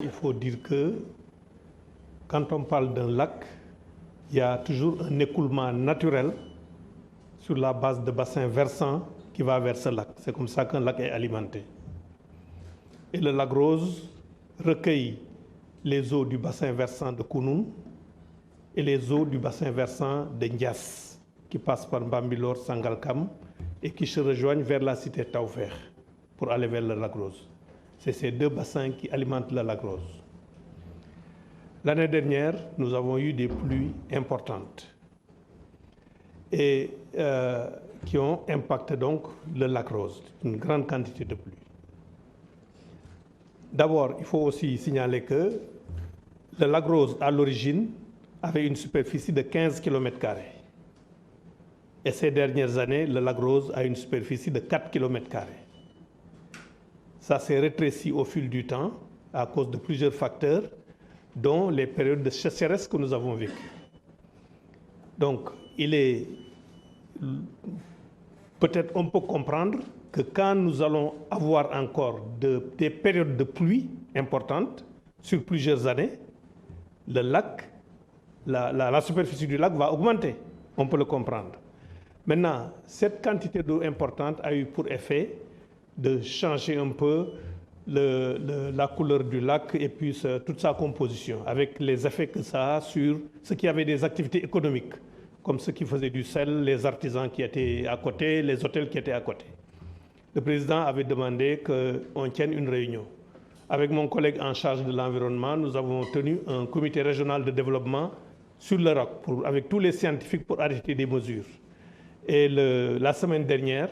Il faut dire que quand on parle d'un lac, il y a toujours un écoulement naturel sur la base de bassins versants qui va vers ce lac. C'est comme ça qu'un lac est alimenté. Et le lac Rose recueille les eaux du bassin versant de Kounoune et les eaux du bassin versant de Ndias, qui passent par Bambilor, Sangalkam et qui se rejoignent vers la cité Taoufekh pour aller vers le lac Rose. C'est ces deux bassins qui alimentent le lac Rose. L'année dernière, nous avons eu des pluies importantes et qui ont impacté donc le lac Rose, une grande quantité de pluie. D'abord, il faut aussi signaler que le lac Rose, à l'origine, avait une superficie de 15 km². Et ces dernières années, le lac Rose a une superficie de 4 km². Ça s'est rétréci au fil du temps à cause de plusieurs facteurs, dont les périodes de sécheresse que nous avons vécues. Donc, peut-être on peut comprendre que quand nous allons avoir encore des périodes de pluie importantes sur plusieurs années, le lac, la superficie du lac va augmenter. On peut le comprendre. Maintenant, cette quantité d'eau importante a eu pour effet de changer un peu la couleur du lac et puis toute sa composition, avec les effets que ça a sur ceux qui avaient des activités économiques, comme ceux qui faisaient du sel, les artisans qui étaient à côté, les hôtels qui étaient à côté. Le président avait demandé qu'on tienne une réunion. Avec mon collègue en charge de l'environnement, nous avons tenu un comité régional de développement sur le ROC, avec tous les scientifiques pour arrêter des mesures. Et la semaine dernière,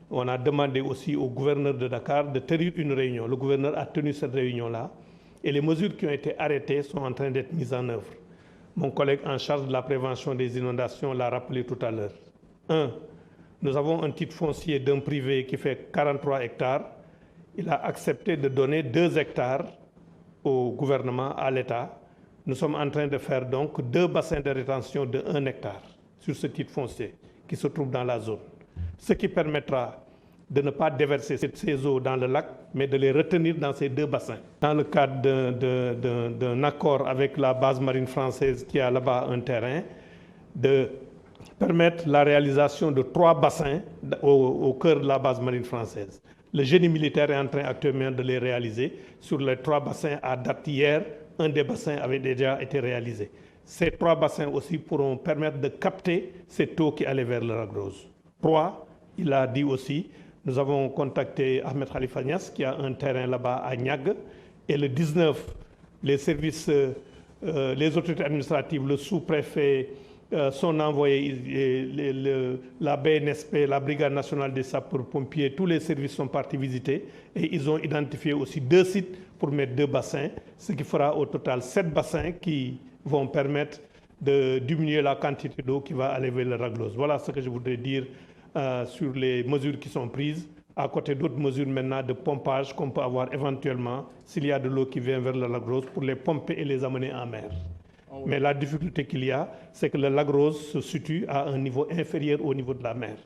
on a demandé aussi au gouverneur de Dakar de tenir une réunion. Le gouverneur a tenu cette réunion-là et les mesures qui ont été arrêtées sont en train d'être mises en œuvre. Mon collègue en charge de la prévention des inondations l'a rappelé tout à l'heure. 1. Nous avons un titre foncier d'un privé qui fait 43 hectares. Il a accepté de donner 2 hectares au gouvernement, à l'État. Nous sommes en train de faire donc 2 bassins de rétention de 1 hectare sur ce titre foncier qui se trouve dans la zone. Ce qui permettra de ne pas déverser ces eaux dans le lac, mais de les retenir dans ces 2 bassins. Dans le cadre d'un accord avec la base marine française qui a là-bas un terrain, de permettre la réalisation de 3 bassins au cœur de la base marine française. Le génie militaire est en train actuellement de les réaliser. Sur les 3 bassins, à date hier, un des bassins avait déjà été réalisé. Ces 3 bassins aussi pourront permettre de capter cette eau qui allait vers le lac Rose. 3, il a dit aussi, nous avons contacté Ahmed Khalifa Niass qui a un terrain là-bas à Niag. Et le 19, les services, les autorités administratives, le sous-préfet, son envoyé, la BNSP, la Brigade nationale des sapeurs-pompiers, tous les services sont partis visiter et ils ont identifié aussi 2 sites pour mettre 2 bassins, ce qui fera au total 7 bassins qui vont permettre de diminuer la quantité d'eau qui va aller vers le lac Rose. Voilà ce que je voudrais dire sur les mesures qui sont prises, à côté d'autres mesures maintenant de pompage qu'on peut avoir éventuellement s'il y a de l'eau qui vient vers le lac Rose pour les pomper et les amener en mer. Oh oui. Mais la difficulté qu'il y a, c'est que le lac Rose se situe à un niveau inférieur au niveau de la mer.